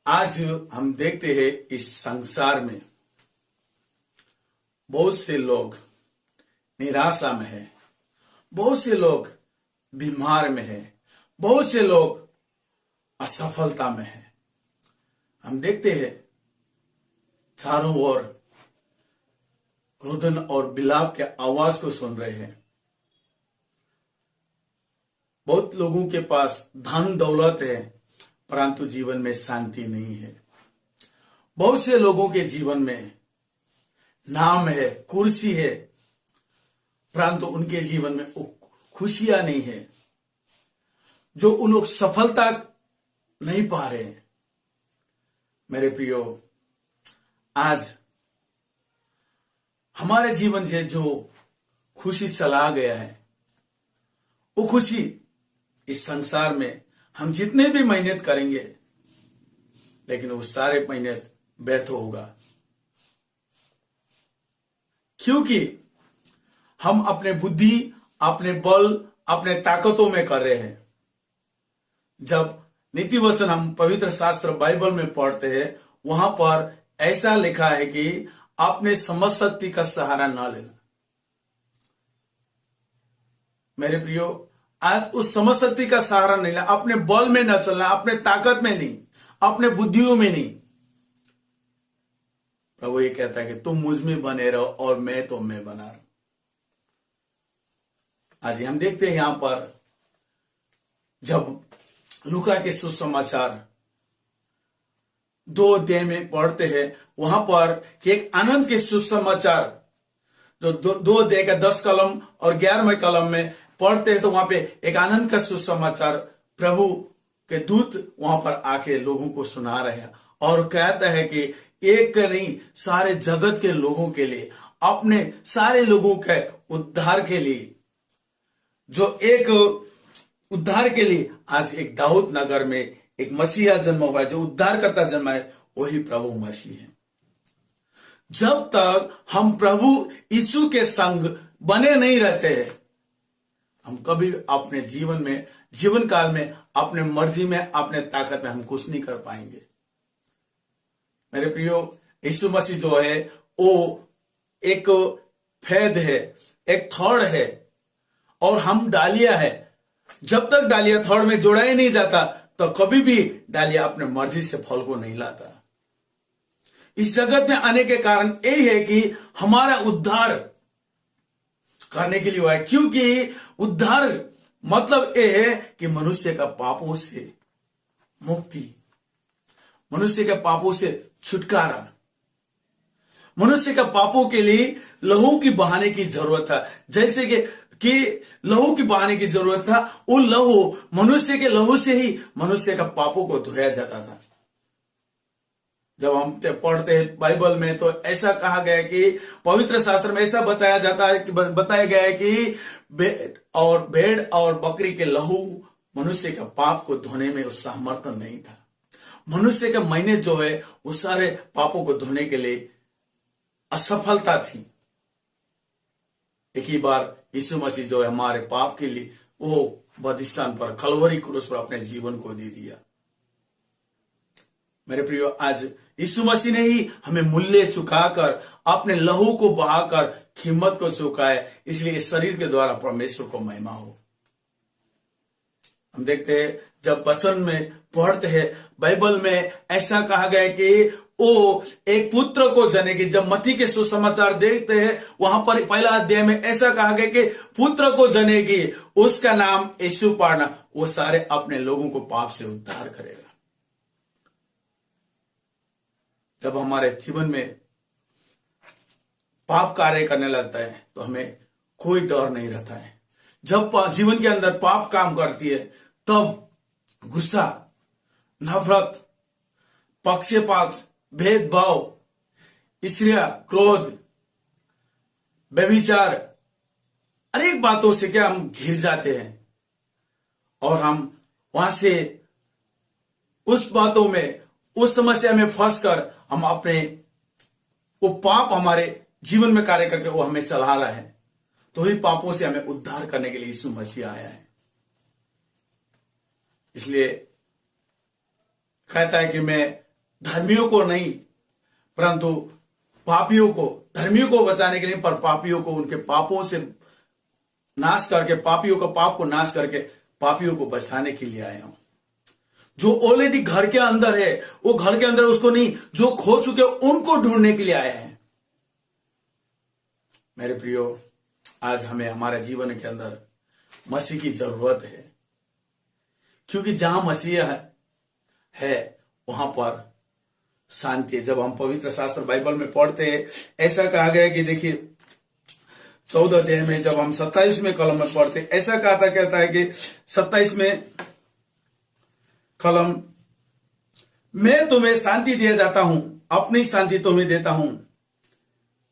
आज हम देखते हैं इस संसार में बहुत से लोग निराशा में है, बहुत से लोग बीमार में है, बहुत से लोग असफलता में है। हम देखते हैं चारों ओर रुदन और बिलाप के आवाज को सुन रहे हैं। बहुत लोगों के पास धन दौलत है, परंतु जीवन में शांति नहीं है। बहुत से लोगों के जीवन में नाम है, कुर्सी है, परंतु उनके जीवन में खुशियां नहीं है। जो उन लोग सफलता नहीं पा रहे हैं। मेरे प्रियो, आज हमारे जीवन से जो खुशी चला गया है, वो खुशी इस संसार में हम जितने भी मेहनत करेंगे, लेकिन वो सारे मेहनत व्यर्थ होगा। क्योंकि हम अपने बुद्धि, अपने बल, अपने ताकतों में कर रहे हैं। जब नीति वचन हम पवित्र शास्त्र बाइबल में पढ़ते हैं, वहां पर ऐसा लिखा है कि अपने समझ शक्ति का सहारा ना लेना। मेरे प्रियो, आज उस समझ शक्ति का सहारा नहीं लेना, अपने बल में न चलना, अपने ताकत में नहीं, अपने बुद्धियों में नहीं। प्रभु ये कहता है कि तुम मुझ में बने रहो और मैं तुम में बना रहा हूं। आज हम देखते हैं यहां पर जब लूका के सुसमाचार 2 अध्याय में पढ़ते हैं, वहां पर कि एक आनंद के सुसमाचार जो 2 अध्याय का 10 कलम और 11वें कलम में पढ़ते हैं, तो वहां पे एक आनंद का सुसमाचार प्रभु के दूत वहां पर आके लोगों को सुना रहे हैं और कहता है कि एक नहीं, सारे जगत के लोगों के लिए, अपने सारे लोगों के उद्धार के लिए, जो एक उद्धार के लिए आज एक दाऊद नगर में एक मसीहा जन्म हुआ है, जो उद्धार करता जन्मा है, वही प्रभु मसीह है। जब तक हम प्रभु यीशु के संग बने नहीं रहते हैं, हम कभी अपने जीवन में, जीवन काल में, अपने मर्जी में, अपने ताकत में हम कुछ नहीं कर पाएंगे। मेरे प्रियो, यीशु मसीह जो है वो एक फैद है, एक थड़ है, और हम डालिया है। जब तक डालिया थड़ में जोड़ा ही नहीं जाता, तो कभी भी डालिया अपने मर्जी से फल को नहीं लाता। इस जगत में आने के कारण यही है कि हमारा उद्धार करने के लिए हुआ है। क्योंकि उद्धार मतलब यह है कि मनुष्य का पापों से मुक्ति, मनुष्य के पापों से छुटकारा। मनुष्य का पापों के लिए लहू की बहाने की जरूरत था। जैसे कि लहू की बहाने की जरूरत था, वो लहू, मनुष्य के लहू से ही मनुष्य का पापों को धोया जाता था। जब हम पढ़ते हैं बाइबल में, तो ऐसा कहा गया कि पवित्र शास्त्र में ऐसा बताया गया है कि भेड़ और बकरी के लहू मनुष्य का पाप को धोने में उस सामर्थ्य नहीं था। मनुष्य का मेहनत जो है वो सारे पापों को धोने के लिए असफलता थी। एक ही बार यीशु मसीह जो है हमारे पाप के लिए वो बलिदान पर, कलवरी क्रूस पर अपने जीवन को दे दिया। मेरे प्रियो, आज यीशु मसीह ने ही हमें मूल्य चुकाकर, अपने लहू को बहाकर कीमत को चुकाया, इसलिए इस शरीर के द्वारा परमेश्वर को महिमा हो। हम देखते हैं जब वचन में पढ़ते हैं, बाइबल में ऐसा कहा गया कि वो एक पुत्र को जनेगी। जब मत्ती के सुसमाचार देखते हैं, वहां पर पहला अध्याय में ऐसा कहा गया कि पुत्र को जनेगी, उसका नाम यीशु पाड़ना, वो सारे अपने लोगों को पाप से उद्धार करेगा। जब हमारे जीवन में पाप कार्य करने लगता है, तो हमें कोई डर नहीं रहता है। जब जीवन के अंदर पाप काम करती है, तब गुस्सा, नफरत, पक्षपात, भेदभाव, ईर्ष्या, क्रोध, व्यभिचार, अनेक बातों से क्या हम घिर जाते हैं, और हम वहां से उस बातों में, उस समस्या में फंसकर हम अपने वो पाप हमारे जीवन में कार्य करके वो हमें चला रहा है। तो ही पापों से हमें उद्धार करने के लिए यीशु मसीह आया है। इसलिए कहता है कि मैं धर्मियों को नहीं, परंतु पापियों को, धर्मियों को बचाने के लिए, पर पापियों को उनके पापों से नाश करके, पापियों का पाप को नाश करके पापियों को बचाने के लिए आया हूं। जो ऑलरेडी घर के अंदर है, वो घर के अंदर उसको नहीं, जो खो चुके उनको ढूंढने के लिए आया है। मेरे प्रियो, आज हमें हमारे जीवन के अंदर मसीह की जरूरत है, क्योंकि जहां मसीह है वहां पर शांति है। जब हम पवित्र शास्त्र बाइबल में पढ़ते हैं, ऐसा कहा गया कि देखिए 14 अध्याय में जब हम 27वें कलम में पढ़ते, ऐसा कहता है कि 27वें कलम, मैं तुम्हें शांति दिया जाता हूं, अपनी शांति तुम्हें देता हूं,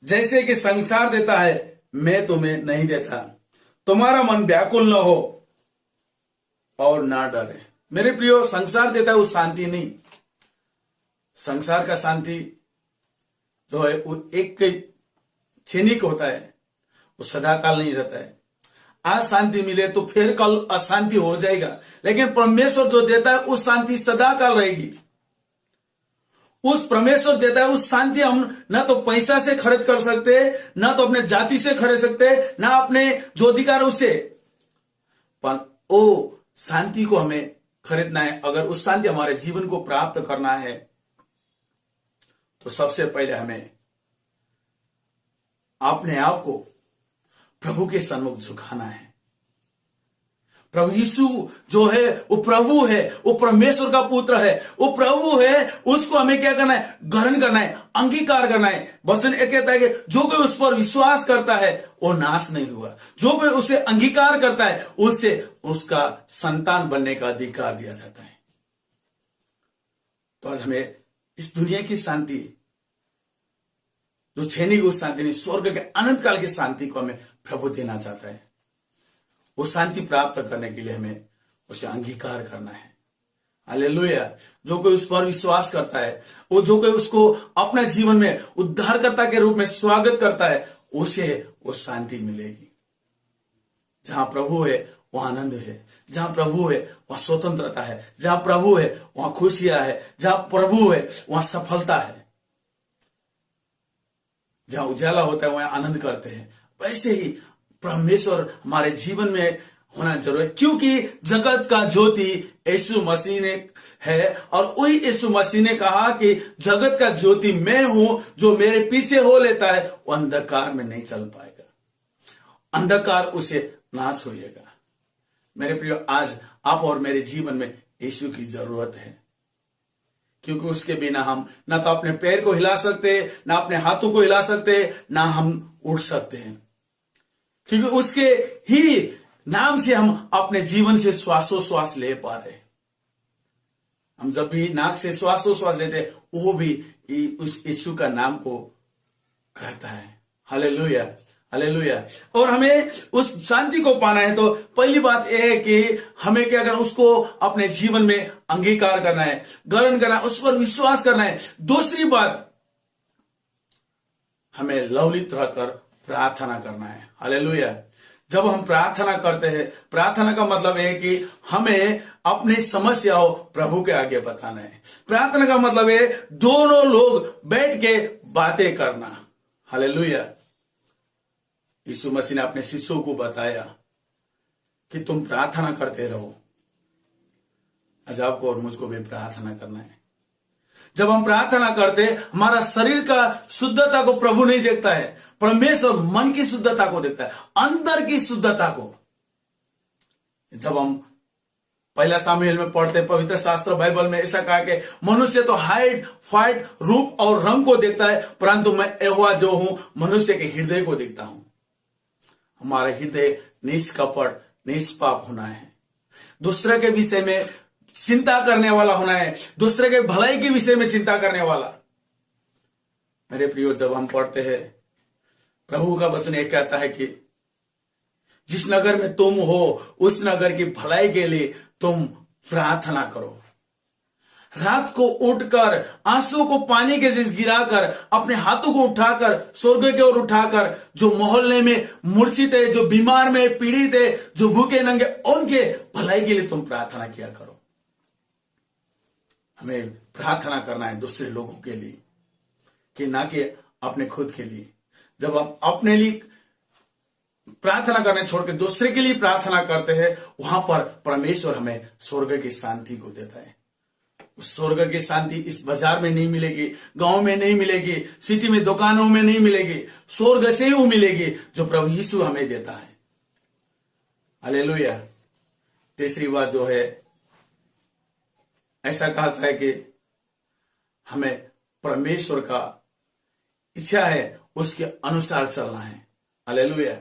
जैसे कि संसार देता है मैं तुम्हें नहीं देता। तुम्हारा मन व्याकुल न हो और ना डरे। मेरे प्रियो, संसार देता है वो शांति नहीं। संसार का शांति जो है वो एक क्षणिक होता है, वो सदाकाल नहीं रहता है। आज शांति मिले तो फिर कल अशांति हो जाएगा, लेकिन परमेश्वर जो देता है उस शांति सदाकाल रहेगी। उस परमेश्वर देता है उस शांति हम ना तो पैसा से खरीद कर सकते, ना तो अपने जाति से खरीद सकते, ना अपने जो अधिकार उससे, पर वो शांति को हमें खरीदना है। अगर उस शांति हमारे जीवन को प्राप्त करना है तो सबसे पहले हमें अपने आप को प्रभु के सन्मुख झुकाना है। प्रभु यीशु जो है वो प्रभु है, वो परमेश्वर का पुत्र है, वो प्रभु है। उसको हमें क्या करना है? ग्रहण करना है, अंगीकार करना है। वचन एक कहता है कि जो कोई उस पर विश्वास करता है वो नाश नहीं हुआ, जो कोई उसे अंगीकार करता है उससे उसका संतान बनने का अधिकार दिया जाता है। तो आज हमें इस दुनिया की शांति, जो क्षणिक उस शांति नहीं, स्वर्ग के अनंत काल की शांति को हमें प्रभु देना चाहता है। वो शांति प्राप्त करने के लिए हमें उसे अंगीकार करना है। हालेलुया। जो कोई उस पर विश्वास करता है, वो जो कोई उसको अपने जीवन में उद्धारकर्ता के रूप में स्वागत करता है, उसे वो शांति मिलेगी। जहां प्रभु है वहां आनंद है, जहां प्रभु है वहां स्वतंत्रता है, जहां प्रभु है वहां खुशियां है, जहां प्रभु है वहां सफलता है। जहां उजाला होता है वहां आनंद करते हैं। वैसे ही परमेश्वर हमारे जीवन में होना जरूरी है, क्योंकि जगत का ज्योति यीशु मसीह ने है। और वही यीशु मसीह ने कहा कि जगत का ज्योति मैं हूं, जो मेरे पीछे हो लेता है वो अंधकार में नहीं चल पाएगा, अंधकार उसे ना छुएगा। मेरे प्रियो, आज आप और मेरे जीवन में यीशु की जरूरत है, क्योंकि उसके बिना हम ना तो अपने पैर को हिला सकते, ना अपने हाथों को हिला सकते, ना हम उड़ सकते हैं। क्योंकि उसके ही नाम से हम अपने जीवन से श्वासोश्वास ले पा रहे। हम जब भी नाक से श्वासोश्वास लेते वो भी उस यीशु का नाम को कहता है। Hallelujah, hallelujah. और हमें उस शांति को पाना है तो पहली बात यह है कि हमें क्या करना, उसको अपने जीवन में अंगीकार करना है, ग्रहण करना है, उस पर विश्वास करना है। दूसरी बात, हमें लवलित रहकर प्रार्थना करना है। हालेलुया। जब हम प्रार्थना करते हैं, प्रार्थना का मतलब है कि हमें अपनी समस्याओं प्रभु के आगे बताना है। प्रार्थना का मतलब है दोनों लोग बैठ के बातें करना। हालेलुया। यीशु मसीह ने अपने शिष्यों को बताया कि तुम प्रार्थना करते रहो। आज आपको और मुझको भी प्रार्थना करना है। जब हम प्रार्थना करते, हमारा शरीर का शुद्धता को प्रभु नहीं देखता है, परमेश्वर मन की शुद्धता को देखता है, अंदर की शुद्धता को। जब हम पहला सामुएल में पढ़ते, पवित्र शास्त्र बाइबल में ऐसा कहा कि मनुष्य तो हाइट फाइट रूप और रंग को देखता है, परंतु मैं यहोवा जो हूं मनुष्य के हृदय को देखता हूं। हमारा हृदय निष्कपट निष्पाप होना है, दूसरे के विषय में चिंता करने वाला होना है, दूसरे के भलाई के विषय में चिंता करने वाला। मेरे प्रियो, जब हम पढ़ते हैं, प्रभु का वचन एक कहता है कि जिस नगर में तुम हो उस नगर की भलाई के लिए तुम प्रार्थना करो। रात को उठकर आंसू को पानी के जैसे गिराकर, अपने हाथों को उठाकर स्वर्ग की ओर उठाकर, जो मोहल्ले में मूर्छित है, जो बीमार में पीड़ित है, जो भूखे नंगे, उनके भलाई के लिए तुम प्रार्थना किया करो। हमें प्रार्थना करना है दूसरे लोगों के लिए, कि ना कि अपने खुद के लिए। जब हम अपने लिए प्रार्थना करने छोड़ के दूसरे के लिए प्रार्थना करते हैं, वहां पर परमेश्वर हमें स्वर्ग की शांति को देता है। उस स्वर्ग की शांति इस बाजार में नहीं मिलेगी, गांव में नहीं मिलेगी, सिटी में दुकानों में नहीं मिलेगी, स्वर्ग से ही वो मिलेगी जो प्रभु यीशु हमें देता है। हालेलुया। तीसरी बात जो है, ऐसा कहा है कि हमें परमेश्वर का इच्छा है उसके अनुसार चलना है। हालेलुया।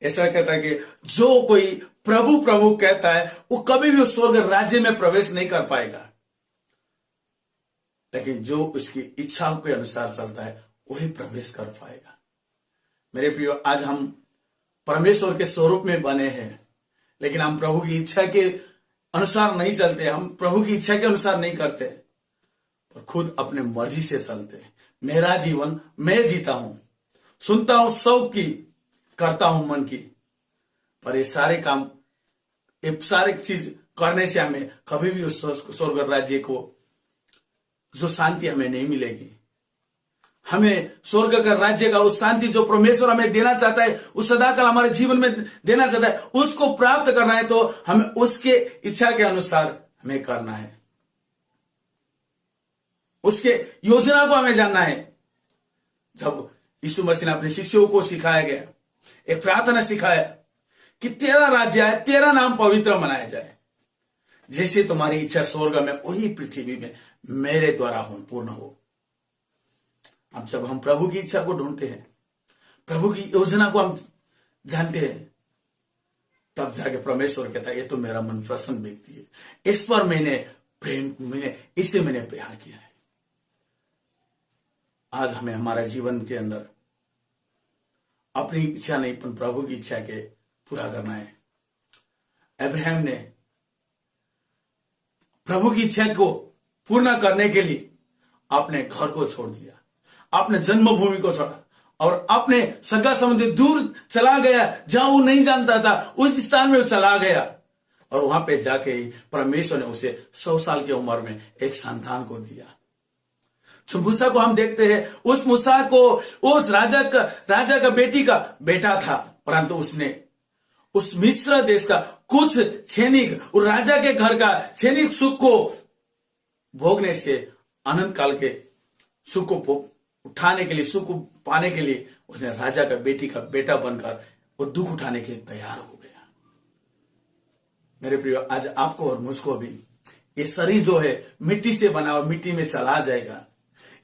ऐसा कहता है कि जो कोई प्रभु प्रभु कहता है वो कभी भी उस स्वर्ग राज्य में प्रवेश नहीं कर पाएगा, लेकिन जो उसकी इच्छा के अनुसार चलता है वही प्रवेश कर पाएगा। मेरे प्रियो, आज हम परमेश्वर के स्वरूप में बने हैं, लेकिन हम प्रभु की इच्छा के अनुसार नहीं चलते, हम प्रभु की इच्छा के अनुसार नहीं करते, और खुद अपने मर्जी से चलते। मेरा जीवन मैं जीता हूं, सुनता हूं सब की, करता हूं मन की, पर ये सारे काम, ये सारे चीज करने से हमें कभी भी उस स्वर्ग राज्य को जो शांति हमें नहीं मिलेगी। हमें स्वर्ग का राज्य का उस शांति जो परमेश्वर हमें देना चाहता है, उस सदाकाल हमारे जीवन में देना चाहता है, उसको प्राप्त करना है तो हमें उसके इच्छा के अनुसार हमें करना है, उसके योजना को हमें जानना है। जब यीशु मसीह ने अपने शिष्यों को सिखाया गया, एक प्रार्थना सिखाया कि तेरा राज्य आए, तेरा नाम पवित्र मनाया जाए, जैसे तुम्हारी इच्छा स्वर्ग में वही पृथ्वी में मेरे द्वारा पूर्ण हो। अब जब हम प्रभु की इच्छा को ढूंढते हैं, प्रभु की योजना को हम जानते हैं, तब जाके परमेश्वर कहता है ये तो मेरा मन प्रसन्न व्यक्ति है, इस पर इसे मैंने प्यार किया है। आज हमें हमारे जीवन के अंदर अपनी इच्छा नहीं पर प्रभु की इच्छा के पूरा करना है। अब्राहम ने प्रभु की इच्छा को पूर्ण करने के लिए अपने घर को छोड़ दिया, अपने जन्मभूमि को छोड़ा और अपने सगा संबंधी दूर चला गया, जहां वो नहीं जानता था उस स्थान में वो चला गया, और वहां पे जाके ही परमेश्वर ने उसे 100 साल की उम्र में एक संतान को दिया। मूसा को हम देखते हैं, उस मूसा को उस राजा का बेटी का बेटा था, परंतु उसने उस मिस्र देश का कुछ क्षणिक और राजा के घर का क्षणिक सुख को भोगने से अनंत काल के सुख को उठाने के लिए, सुख को पाने के लिए उसने राजा का बेटी का बेटा बनकर वो दुख उठाने के लिए तैयार हो गया। मेरे प्रियो, आज आपको और मुझको भी ये शरीर जो है मिट्टी से बना हुआ मिट्टी में चला जाएगा।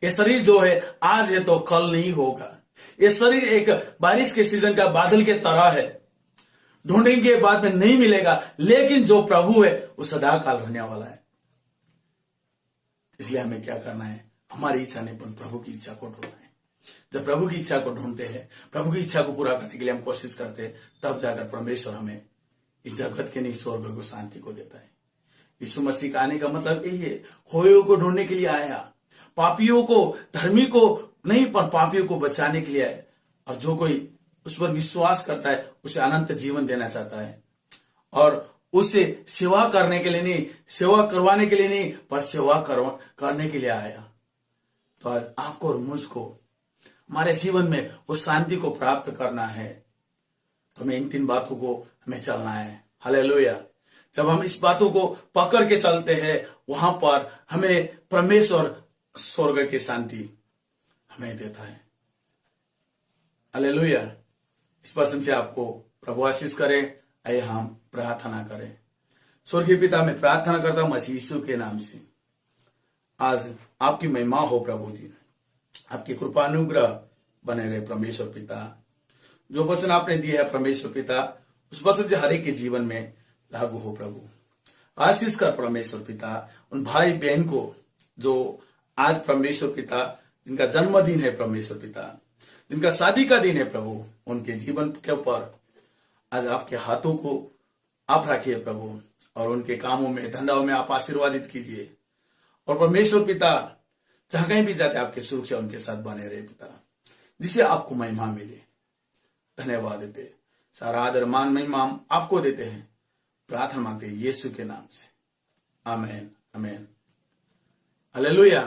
ये शरीर जो है आज है तो कल नहीं होगा। ये शरीर एक बारिश के सीजन का बादल के तरह है, ढूंढेंगे बाद में नहीं मिलेगा, लेकिन जो प्रभु है वो सदा काल रहने वाला है। इसलिए हमें क्या करना है, हमारी इच्छा नहीं पर प्रभु की इच्छा को ढूंढना है। जब प्रभु की इच्छा को ढूंढते हैं, प्रभु की इच्छा को पूरा करने के लिए हम कोशिश करते हैं, तब जाकर परमेश्वर हमें इस जगत के नहीं स्वर्ग को शांति को देता है। यीशु मसीह का आने का मतलब यही है, खोयों को ढूंढने के लिए आया, पापियों को, धर्मी को नहीं पर पापियों को बचाने के लिए आया, और जो कोई उस पर विश्वास करता है उसे अनंत जीवन देना चाहता है, और उसे सेवा करने के लिए नहीं, सेवा करवाने के लिए नहीं पर सेवा करने के लिए आया। तो आज आपको और मुझको हमारे जीवन में उस शांति को प्राप्त करना है, तो हमें इन 3 बातों को हमें चलना है। हालेलुया। जब हम इस बातों को पकड़ के चलते हैं, वहां पर हमें परमेश्वर स्वर्ग की शांति हमें देता है। हालेलुया। इस वचन से आपको प्रभु आशीष करे। आइए हम प्रार्थना करें। स्वर्गीय पिता, मैं प्रार्थना करता हूं मसीह यीशु के नाम से, आज आपकी महिमा हो प्रभु जी, आपकी कृपा अनुग्रह बने रहे परमेश्वर पिता। जो वचन आपने दिया है परमेश्वर पिता, उस वचन से हर एक के जीवन में लागू हो प्रभु। आशीष कर परमेश्वर पिता उन भाई बहन को जो आज परमेश्वर पिता जिनका जन्मदिन है परमेश्वर पिता, जिनका शादी का दिन है प्रभु, उनके जीवन के ऊपर आज आपके हाथों को आप रखिए प्रभु, और उनके कामों में, धंधाओं में आप आशीर्वादित कीजिए। और परमेश्वर पिता जहां कहीं भी जाते आपके सुरक्षा उनके साथ बने रहे पिता, जिससे आपको महिमा मिले। धन्यवाद देते, सारा आदर मान महिमा हम आपको देते हैं। प्रार्थना मांगते हैं यीशु के नाम से, आमीन आमीन। Hallelujah,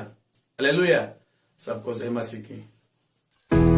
hallelujah. सबको जय मसीह की।